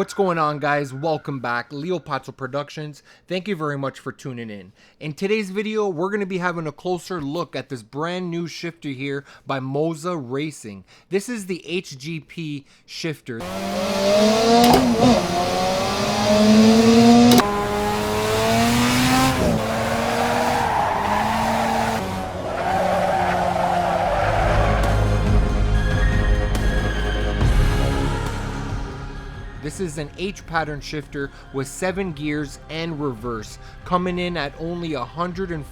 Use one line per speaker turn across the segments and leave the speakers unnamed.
What's going on, guys? Welcome back, LEOPAZZO Productions. Thank you very much for tuning in. In today's video, we're going to be having a closer look at this brand new shifter here by Moza Racing. This is the HGP Shifter. This is an H pattern shifter with 7 gears and reverse, coming in at only $149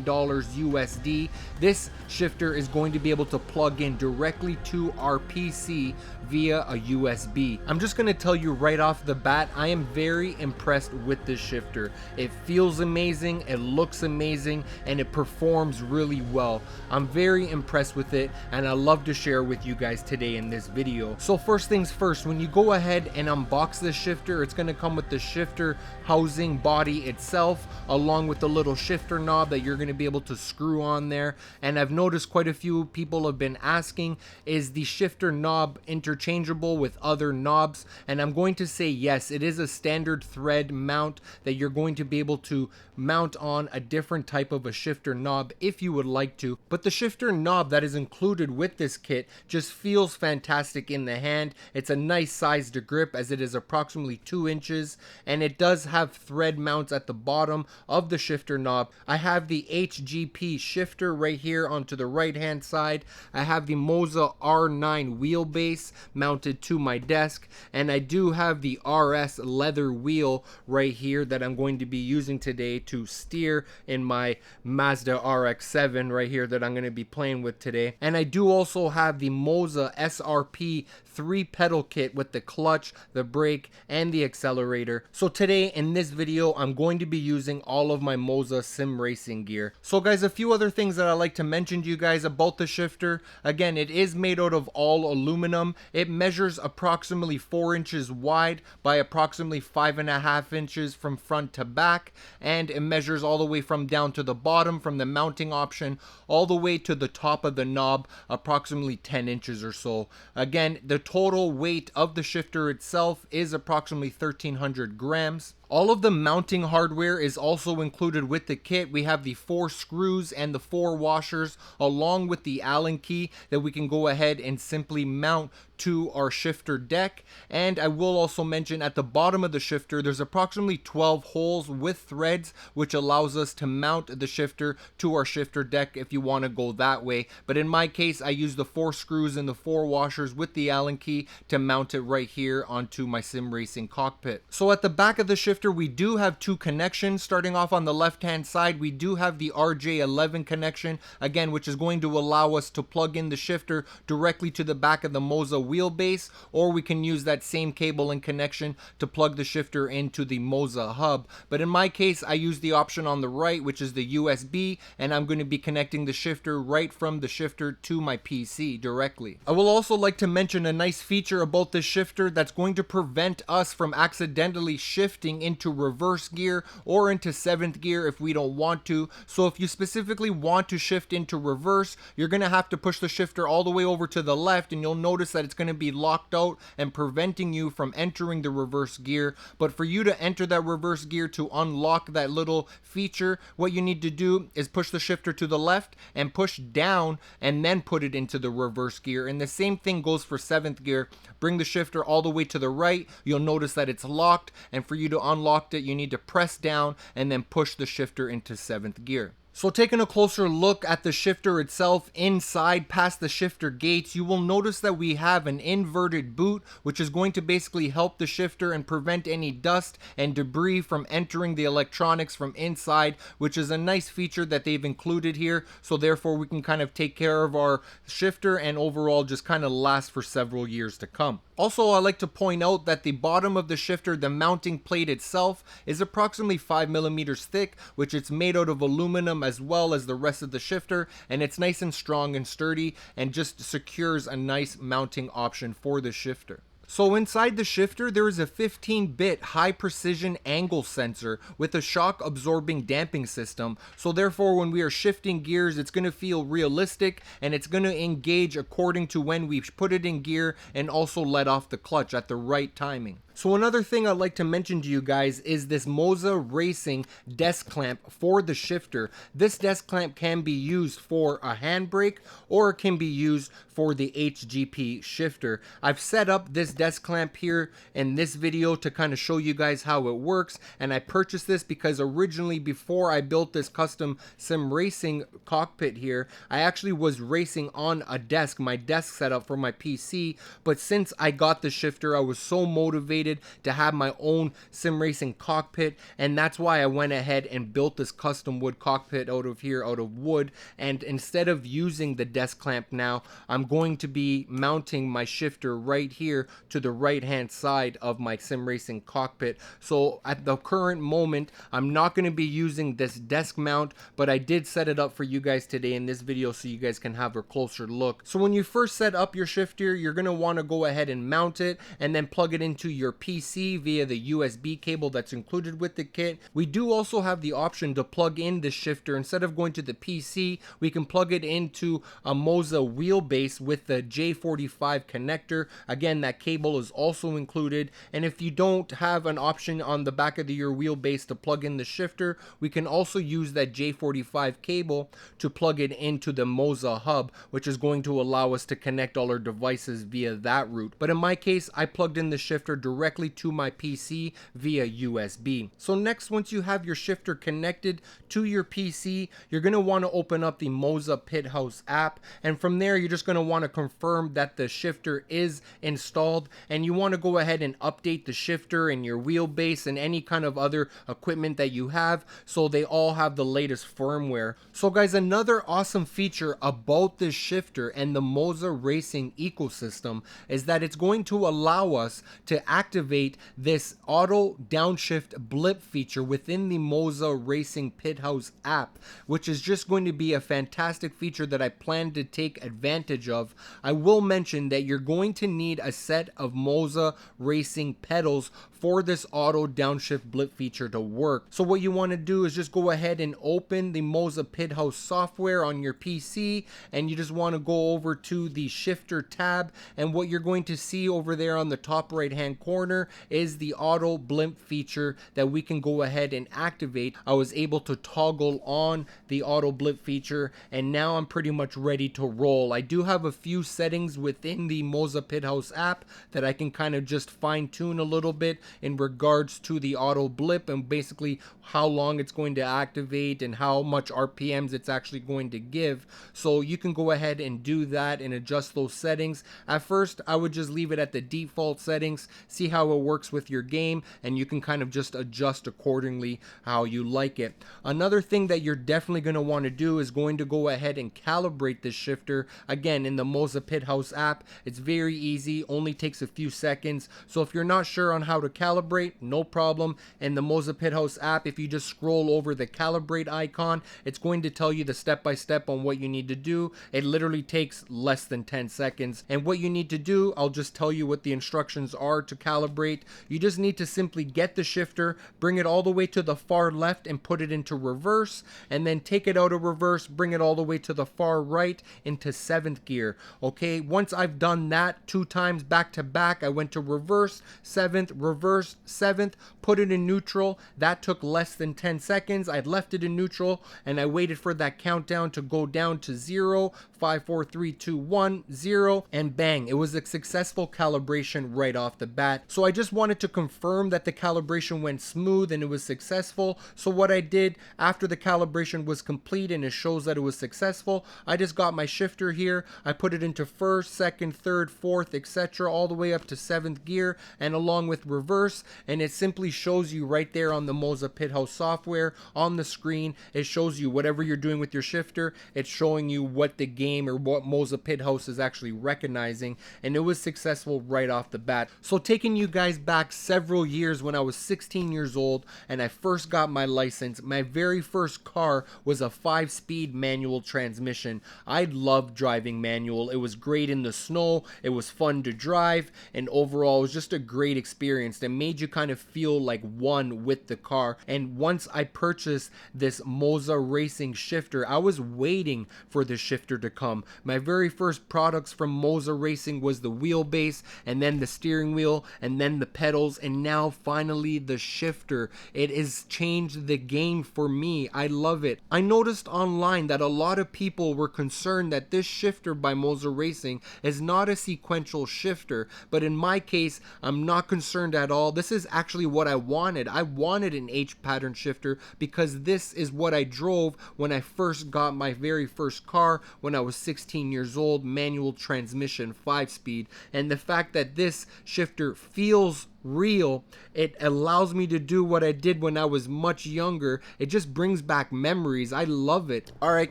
USD. This shifter is going to be able to plug in directly to our PC via a USB. I'm just going to tell you right off the bat, I am very impressed with this shifter. It feels amazing, it looks amazing, and it performs really well. I'm very impressed with it, and I love to share with you guys today in this video. So first things first, when you go ahead and unbox this shifter, it's going to come with the shifter housing body itself, along with the little shifter knob that you're going to be able to screw on there. And I've noticed quite a few people have been asking, is the shifter knob interchangeable with other knobs? And I'm going to say yes, it is a standard thread mount that you're going to be able to mount on a different type of a shifter knob if you would like to. But the shifter knob that is included with this kit just feels fantastic in the hand. It's a nice size to grip, as it is approximately 2 inches, and it does have thread mounts at the bottom of the shifter knob. I have the HGP shifter right here onto the right hand side. I have the Moza R9 wheelbase mounted to my desk, and I do have the RS leather wheel right here that I'm going to be using today to steer in my Mazda RX-7 right here that I'm going to be playing with today. And I do also have the Moza SRP 3-pedal kit with the clutch, the brake, and the accelerator. So today in this video, I'm going to be using all of my Moza sim racing gear. So guys, a few other things that I like to mention to you guys about the shifter. Again, it is made out of all aluminum. It measures approximately 4 inches wide by approximately 5.5 inches from front to back, and it measures all the way from down to the bottom, from the mounting option all the way to the top of the knob, approximately 10 inches or so. Again, the total weight of the shifter itself is approximately 1,300 grams. All of the mounting hardware is also included with the kit. We have the 4 screws and the 4 washers, along with the Allen key that we can go ahead and simply mount to our shifter deck. And I will also mention at the bottom of the shifter, there's approximately 12 holes with threads, which allows us to mount the shifter to our shifter deck if you want to go that way. But in my case, I use the 4 screws and the 4 washers with the Allen key to mount it right here onto my sim racing cockpit. So at the back of the shifter, we do have 2 connections. Starting off on the left hand side, we do have the RJ11 connection, again, which is going to allow us to plug in the shifter directly to the back of the Moza wheelbase, or we can use that same cable and connection to plug the shifter into the Moza hub. But in my case, I use the option on the right, which is the USB, and I'm going to be connecting the shifter right from the shifter to my PC directly. I will also like to mention a nice feature about this shifter that's going to prevent us from accidentally shifting into reverse gear or into 7th gear if we don't want to. So if you specifically want to shift into reverse, you're going to have to push the shifter all the way over to the left, and you'll notice that it's going to be locked out and preventing you from entering the reverse gear. But for you to enter that reverse gear, to unlock that little feature, what you need to do is push the shifter to the left and push down and then put it into the reverse gear. And the same thing goes for 7th gear. Bring the shifter all the way to the right, you'll notice that it's locked, and for you to unlock it, you need to press down and then push the shifter into 7th gear. So taking a closer look at the shifter itself, inside past the shifter gates, you will notice that we have an inverted boot, which is going to basically help the shifter and prevent any dust and debris from entering the electronics from inside, which is a nice feature that they've included here. So therefore we can kind of take care of our shifter and overall just kind of last for several years to come. Also, I like to point out that the bottom of the shifter, the mounting plate itself, is approximately 5 millimeters thick, which it's made out of aluminum as well as the rest of the shifter, and it's nice and strong and sturdy and just secures a nice mounting option for the shifter. So inside the shifter, there is a 15-bit high precision angle sensor with a shock absorbing damping system. So therefore, when we are shifting gears, it's going to feel realistic and it's going to engage according to when we put it in gear and also let off the clutch at the right timing. So another thing I'd like to mention to you guys is this Moza Racing desk clamp for the shifter. This desk clamp can be used for a handbrake or it can be used for the HGP shifter. I've set up this desk clamp here in this video to kind of show you guys how it works, and I purchased this because originally, before I built this custom sim racing cockpit here, I actually was racing on a desk, my desk setup for my PC, but since I got the shifter, I was so motivated to have my own sim racing cockpit, and that's why I went ahead and built this custom wood cockpit out of wood. And instead of using the desk clamp now, I'm going to be mounting my shifter right here to the right hand side of my sim racing cockpit. So at the current moment, I'm not going to be using this desk mount, but I did set it up for you guys today in this video so you guys can have a closer look. So when you first set up your shifter, you're going to want to go ahead and mount it and then plug it into your PC via the USB cable that's included with the kit. We do also have the option to plug in the shifter. Instead of going to the PC, we can plug it into a Moza wheelbase with the J45 connector. Again, that cable is also included, and if you don't have an option on the back of your wheelbase to plug in the shifter, we can also use that J45 cable to plug it into the Moza hub, which is going to allow us to connect all our devices via that route. But in my case, I plugged in the shifter directly to my PC via USB. So next, once you have your shifter connected to your PC, you're going to want to open up the Moza Pit House app, and from there you're just going to want to confirm that the shifter is installed, and you want to go ahead and update the shifter and your wheelbase and any kind of other equipment that you have so they all have the latest firmware. So guys, another awesome feature about this shifter and the Moza Racing ecosystem is that it's going to allow us to activate this auto downshift blip feature within the Moza Racing Pit House app, which is just going to be a fantastic feature that I plan to take advantage of. I will mention that you're going to need a set of Moza Racing pedals for this auto downshift blip feature to work. So what you want to do is just go ahead and open the Moza Pit House software on your PC, and you just want to go over to the shifter tab, and what you're going to see over there on the top right hand corner is the auto blimp feature that we can go ahead and activate. I was able to toggle on the auto blip feature, and now I'm pretty much ready to roll. I do have a few settings within the Moza Pit House app that I can kind of just fine tune a little bit in regards to the auto blip and basically how long it's going to activate and how much RPMs it's actually going to give. So you can go ahead and do that and adjust those settings. At first, I would just leave it at the default settings, see how it works with your game, and you can kind of just adjust accordingly how you like it. Another thing that you're definitely going to want to do is going to go ahead and calibrate this shifter. Again, in the Moza Pit House app, it's very easy, only takes a few seconds. So if you're not sure on how to calibrate, no problem. In the Moza Pit House app, if you just scroll over the calibrate icon, it's going to tell you the step-by-step on what you need to do. It literally takes less than 10 seconds. And what you need to do, I'll just tell you what the instructions are to calibrate. You just need to simply get the shifter, bring it all the way to the far left and put it into reverse, and then take it out of reverse, bring it all the way to the far right into 7th gear. Okay, once I've done that 2 times back to back, I went to reverse, 7th, reverse, 7th, put it in neutral. That took less than 10 seconds. I left it in neutral and I waited for that countdown to go down to 0, 5, 4, 3, 2, 1, 0, and bang, it was a successful calibration right off the bat. So I just wanted to confirm that the calibration went smooth and it was successful. So what I did after the calibration was complete and it shows that it was successful, I just got my shifter here, I put it into 1st, 2nd, 3rd, 4th, etc., all the way up to 7th gear and along with reverse, and it simply shows you right there on the Moza Pit House software on the screen. It shows you whatever you're doing with your shifter, it's showing you what the game or what Moza Pit House is actually recognizing, and it was successful right off the bat. So taking you guys back several years, when I was 16 years old and I first got my license, my very first car was a 5-speed manual transmission. I loved driving manual. It was great in the snow, it was fun to drive, and overall it was just a great experience. It made you kind of feel like one with the car. And once I purchased this Moza Racing Shifter, I was waiting for the shifter to come. My very first products from Moza Racing was the wheelbase, and then the steering wheel, and then the pedals, and now finally the shifter. It has changed the game for me. I love it. I noticed online that a lot of people were concerned that this shifter by Moza Racing is not a sequential shifter, but in my case, I'm not concerned at all. This is actually what I wanted. I wanted an H pattern shifter because this is what I drove when I first got my very first car when I was 16 years old, manual transmission, 5-speed. And the fact that this shifter feels real, it allows me to do what I did when I was much younger. It just brings back memories. I love it. Alright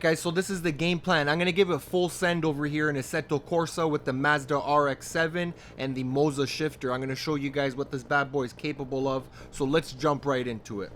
guys, so this is the game plan. I'm gonna give it full send over here in Assetto Corsa with the Mazda RX-7 and the Moza shifter. I'm gonna show you guys what this bad boy is capable of, so let's jump right into it.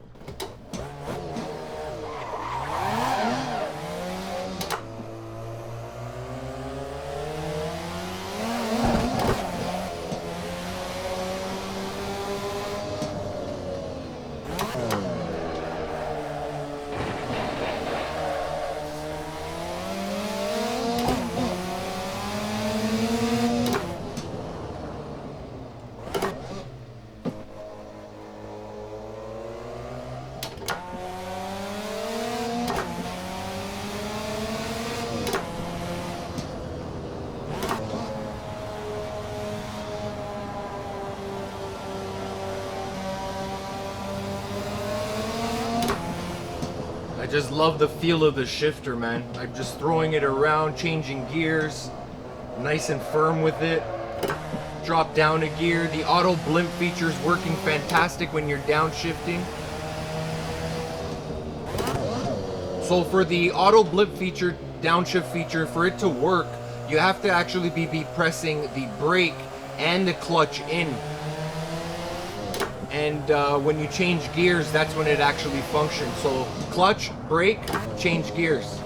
I just love the feel of the shifter, man. I'm just throwing it around, changing gears, nice and firm with it. Drop down a gear. The auto blimp feature is working fantastic when you're downshifting. So for the auto blimp feature, downshift feature, for it to work, you have to actually be pressing the brake and the clutch in. And when you change gears, that's when it actually functions. So clutch, brake, change gears.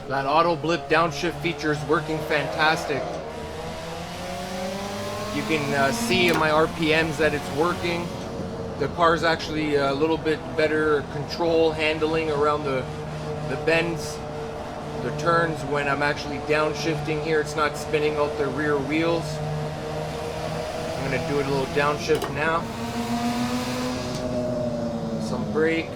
That auto blip downshift feature is working fantastic. You can see in my RPMs that it's working. The car's actually a little bit better control handling around the bends, the turns when I'm actually downshifting here. It's not spinning out the rear wheels. I'm gonna do a little downshift now. Some brake.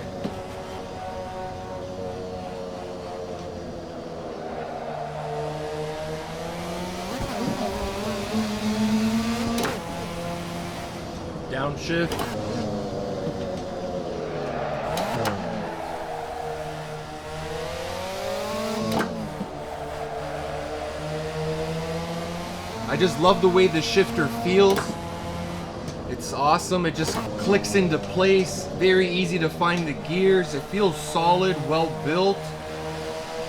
Downshift. I just love the way the shifter feels. It's awesome. It just clicks into place. Very easy to find the gears. It feels solid, well built.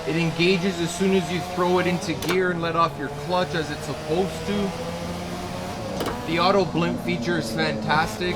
It engages as soon as you throw it into gear and let off your clutch as it's supposed to. The auto blimp feature is fantastic.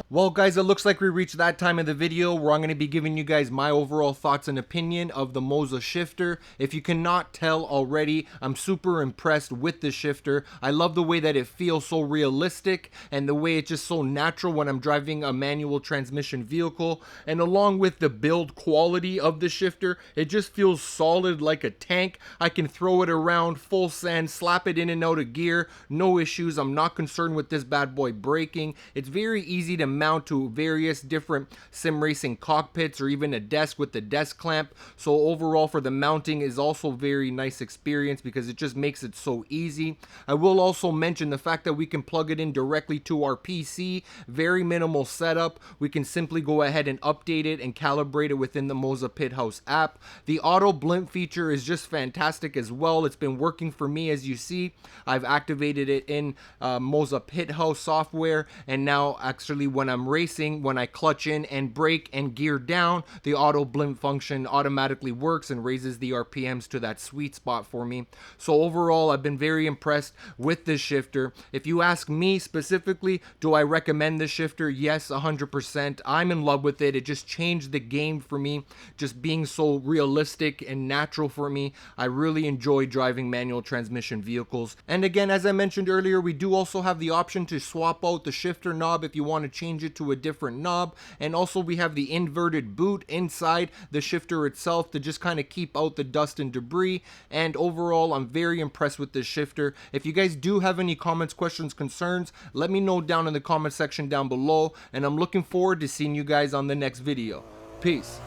Well guys, it looks like we reached that time of the video where I'm going to be giving you guys my overall thoughts and opinion of the Moza shifter. If you cannot tell already, I'm super impressed with the shifter. I love the way that it feels so realistic and the way it's just so natural when I'm driving a manual transmission vehicle. And along with the build quality of the shifter, it just feels solid like a tank. I can throw it around full send, slap it in and out of gear, no issues. I'm not concerned with this bad boy braking. It's very easy to mount to various different sim racing cockpits or even a desk with the desk clamp. So overall for the mounting is also very nice experience because it just makes it so easy. I will also mention the fact that we can plug it in directly to our PC. Very minimal setup. We can simply go ahead and update it and calibrate it within the Moza Pit House app. The auto blimp feature is just fantastic as well. It's been working for me, as you see. I've activated it in Moza Pit House software, and now actually when I'm racing, when I clutch in and brake and gear down, the auto blimp function automatically works and raises the RPMs to that sweet spot for me. So overall, I've been very impressed with this shifter. If you ask me specifically, do I recommend this shifter? Yes, 100%. I'm in love with it. It just changed the game for me, just being so realistic and natural for me. I really enjoy driving manual transmission vehicles. And again, as I mentioned earlier, we do also have the option to swap out the shifter knob if you want to change it to a different knob. And also we have the inverted boot inside the shifter itself to just kind of keep out the dust and debris. And overall, I'm very impressed with this shifter. If you guys do have any comments, questions, concerns, let me know down in the comment section down below. And I'm looking forward to seeing you guys on the next video. Peace.